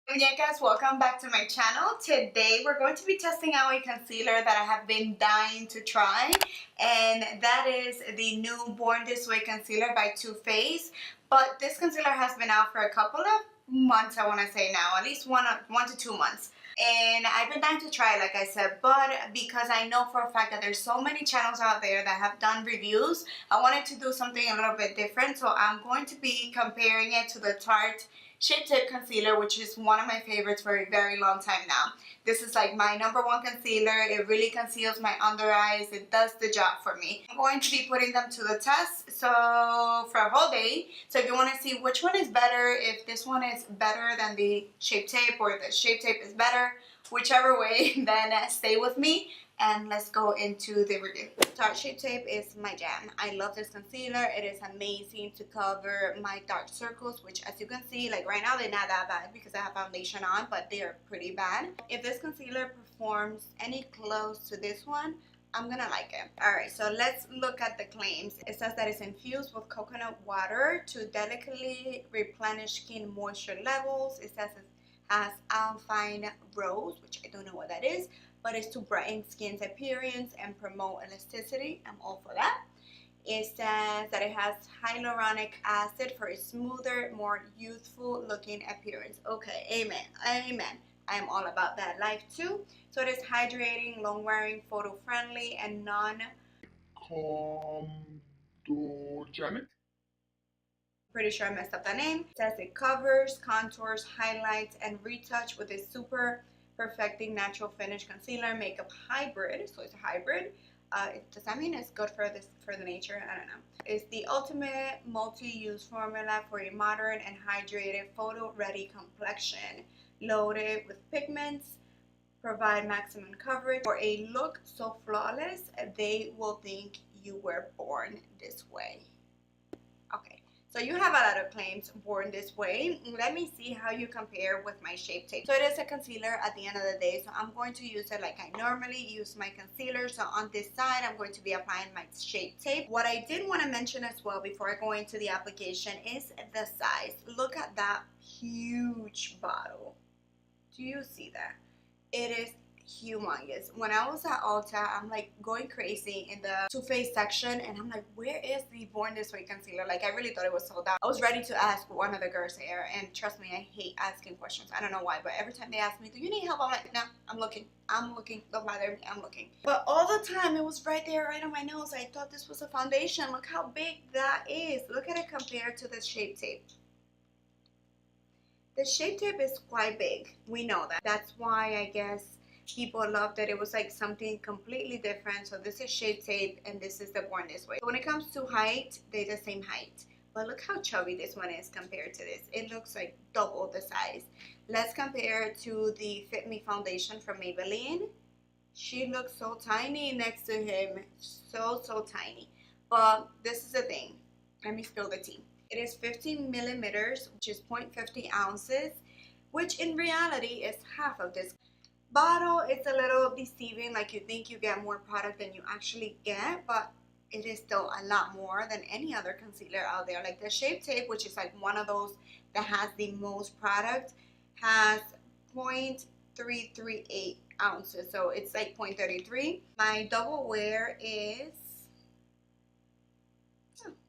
Muñecas, welcome back to my channel. Today we're going to be testing out a concealer that I have been dying to try, and that is the new Born This Way concealer by Too Faced. But this concealer has been out for a couple of months, I want to say now, at least one to 2 months. And I've been dying to try it, like I said, but because I know for a fact that there's so many channels out there that have done reviews, I wanted to do something a little bit different. So I'm going to be comparing it to the Tarte Shape Tape Concealer, which is one of my favorites for a very long time now. This is like my #1 concealer. It really conceals my under eyes. It does the job for me. I'm going to be putting them to the test for a whole day. So if you want to see which one is better, if this one is better than the Shape Tape or the Shape Tape is better, whichever way, then stay with me and let's go into the review. Tarte Shape Tape is my jam. I love this concealer. It is amazing to cover my dark circles, which as you can see, like right now they're not that bad because I have foundation on, but they are pretty bad. If this concealer performs any close to this one, I'm gonna like it. Alright, so let's look at the claims. It says that it's infused with coconut water to delicately replenish skin moisture levels. It says it has alpine rose, which I don't know what that is, but it's to brighten skin's appearance and promote elasticity. I'm all for that. It says that it has hyaluronic acid for a smoother, more youthful looking appearance. Okay, amen, amen. I'm all about that life too. So it is hydrating, long wearing, photo friendly, and non-comedogenic. Pretty sure I messed up that name. It says it covers, contours, highlights, and retouch with a super perfecting natural finish concealer makeup hybrid. So it's a hybrid. Does that mean it's good for the nature? I don't know. It's the ultimate multi-use formula for a modern and hydrated photo-ready complexion, loaded with pigments, provide maximum coverage for a look so flawless they will think you were born this way. Okay. So you have a lot of claims Born This Way. Let me see how you compare with my Shape Tape. So it is a concealer at the end of the day, so I'm going to use it like I normally use my concealer. So on this side, I'm going to be applying my Shape Tape. What I did want to mention as well before I go into the application is the size. Look at that huge bottle. Do you see that? It is humongous. When I was at Ulta, I'm like going crazy in the Too Faced section, and I'm like, where is the Born This Way concealer? Like, I really thought it was sold out. I was ready to ask one of the girls there, and trust me, I hate asking questions. I don't know why, but every time they ask me, do you need help? I'm like, no, I'm looking. Don't bother me, I'm looking. But all the time, it was right there, right on my nose. I thought this was a foundation. Look how big that is. Look at it compared to the Shape Tape. The Shape Tape is quite big. We know that. That's why I guess people love that it was like something completely different. So this is Shape Tape and this is the Born This Way. So when it comes to height, they're the same height. But look how chubby this one is compared to this. It looks like double the size. Let's compare it to the Fit Me foundation from Maybelline. She looks so tiny next to him. So tiny. But this is the thing. Let me spill the tea. It is 15 millimeters, which is 0.50 ounces, which in reality is half of this bottle. It's a little deceiving, like you think you get more product than you actually get, but it is still a lot more than any other concealer out there. Like the Shape Tape, which is like one of those that has the most product, has 0.338 ounces, so it's like 0.33. My double wear is,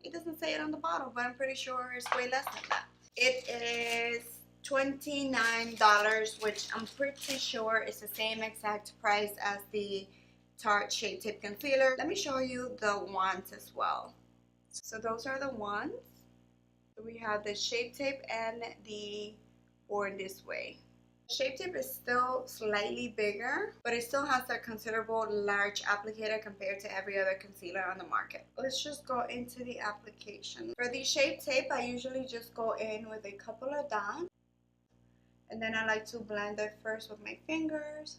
it doesn't say it on the bottle, but I'm pretty sure it's way less than that. It is $29, which I'm pretty sure is the same exact price as the Tarte Shape Tape Concealer. Let me show you the wands as well. So those are the wands. So we have the Shape Tape and the Born This Way. Shape Tape is still slightly bigger, but it still has a considerable large applicator compared to every other concealer on the market. Let's just go into the application. For the Shape Tape, I usually just go in with a couple of dots, and then I like to blend it first with my fingers,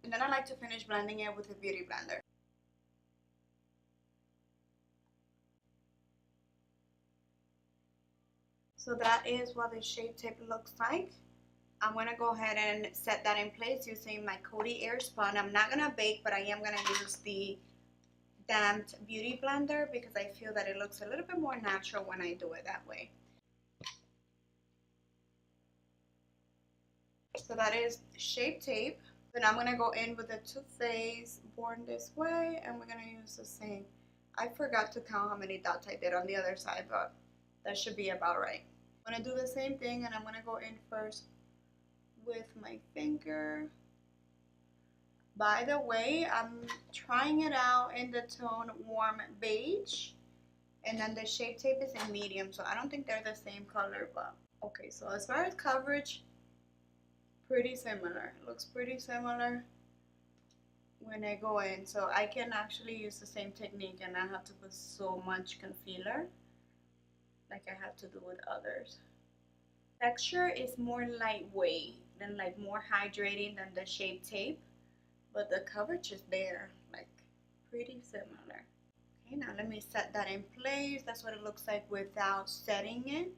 and then I like to finish blending it with a beauty blender. So that is what the Shape Tape looks like. I'm going to go ahead and set that in place using my Coty Airspun. I'm not going to bake, but I am going to use the damped beauty blender because I feel that it looks a little bit more natural when I do it that way. So that is Shape Tape. Then I'm gonna go in with the Too Faced Born This Way, and we're gonna use the same. I forgot to count how many dots I did on the other side, but that should be about right. I'm gonna do the same thing, and I'm gonna go in first with my finger. By the way, I'm trying it out in the tone Warm Beige, and then the Shape Tape is in medium, so I don't think they're the same color, but okay. So as far as coverage, pretty similar. It looks pretty similar when I go in, so I can actually use the same technique and not have to put so much concealer like I have to do with others. Texture is more lightweight than like more hydrating than the Shape Tape, but the coverage is there, like pretty similar. Okay, now let me set that in place. That's what it looks like without setting it.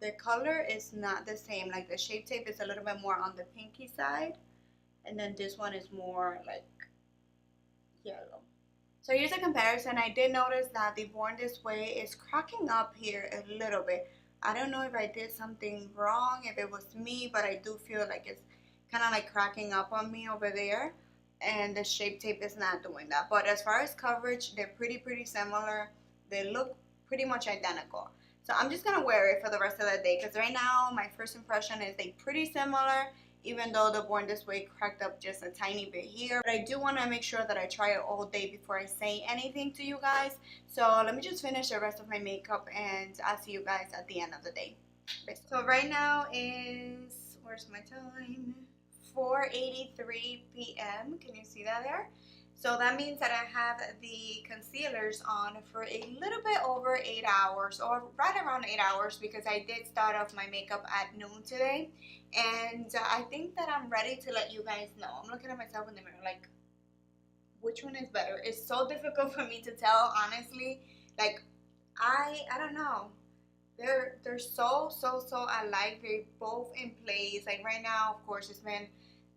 The color is not the same. Like the Shape Tape is a little bit more on the pinky side, and then this one is more like yellow. So here's a comparison. I did notice that the Born This Way is cracking up here a little bit. I don't know if I did something wrong, if it was me, but I do feel like it's kind of like cracking up on me over there, and the Shape Tape is not doing that. But as far as coverage, they're pretty similar. They look pretty much identical. So I'm just gonna wear it for the rest of the day, because right now my first impression is they pretty similar, even though the Born This Way cracked up just a tiny bit here. But I do want to make sure that I try it all day before I say anything to you guys. So let me just finish the rest of my makeup, and I'll see you guys at the end of the day. So right now is, where's my time? 4:83 p.m. Can you see that there? So that means that I have the concealers on for a little bit over 8 hours, or right around 8 hours, because I did start off my makeup at noon today. And I think that I'm ready to let you guys know. I'm looking at myself in the mirror like, which one is better? It's so difficult for me to tell, honestly. Like, I don't know. They're so alike. They're both in place. Like right now, of course, it's been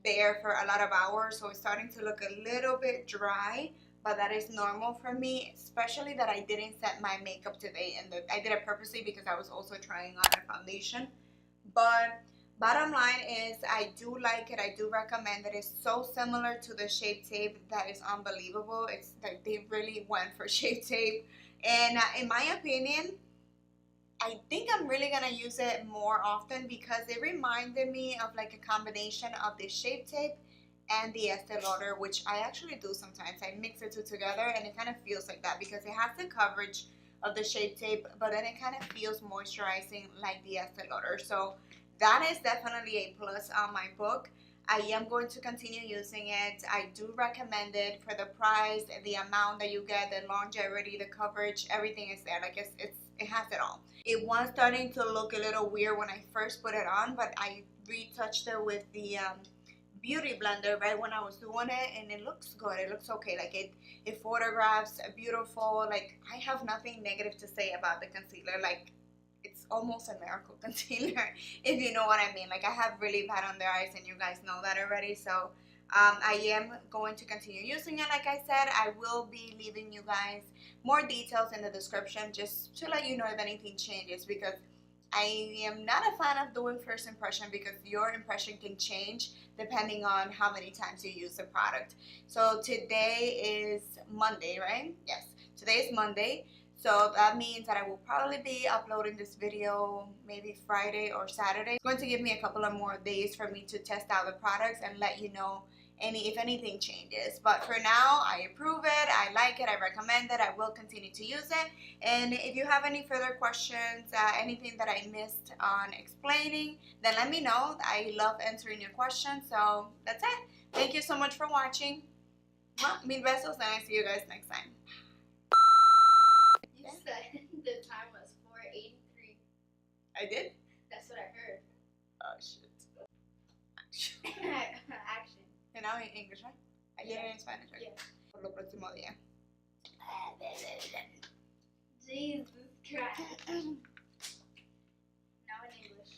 there for a lot of hours, so it's starting to look a little bit dry, but that is normal for me, especially that I didn't set my makeup today, and I did it purposely because I was also trying on a foundation. But bottom line is, I do like it. I do recommend it. It's so similar to the Shape Tape that is unbelievable. It's like they really went for Shape Tape, and in my opinion, I think I'm really gonna use it more often, because it reminded me of like a combination of the Shape Tape and the Estee Lauder, which I actually do sometimes. I mix the two together, and it kind of feels like that because it has the coverage of the Shape Tape, but then it kind of feels moisturizing like the Estee Lauder. So that is definitely a plus on my book. I am going to continue using it. I do recommend it for the price, the amount that you get, the longevity, the coverage, everything is there. Like it has it all. It was starting to look a little weird when I first put it on, but I retouched it with the beauty blender right when I was doing it, and it looks good. It looks okay. Like it photographs beautiful. Like I have nothing negative to say about the concealer. Like it's almost a miracle concealer, if you know what I mean. Like I have really bad under eyes, and you guys know that already. So I am going to continue using it. Like I said, I will be leaving you guys more details in the description just to let you know if anything changes, because I am not a fan of doing first impression, because your impression can change depending on how many times you use the product. So today is Monday, right? Yes, today is Monday. So that means that I will probably be uploading this video maybe Friday or Saturday. It's going to give me a couple of more days for me to test out the products and let you know if anything changes. But for now, I approve it, I like it, I recommend it, I will continue to use it. And if you have any further questions, anything that I missed on explaining, then let me know. I love answering your questions. So that's it. Thank you so much for watching. Mil besos, and I see you guys next time. You said the time was 4:83. I did? That's what I heard. Oh shit. Action. And now in English, right? I did it in Spanish, right? Yeah. Por lo próximo día. Jesus Christ. Now in English.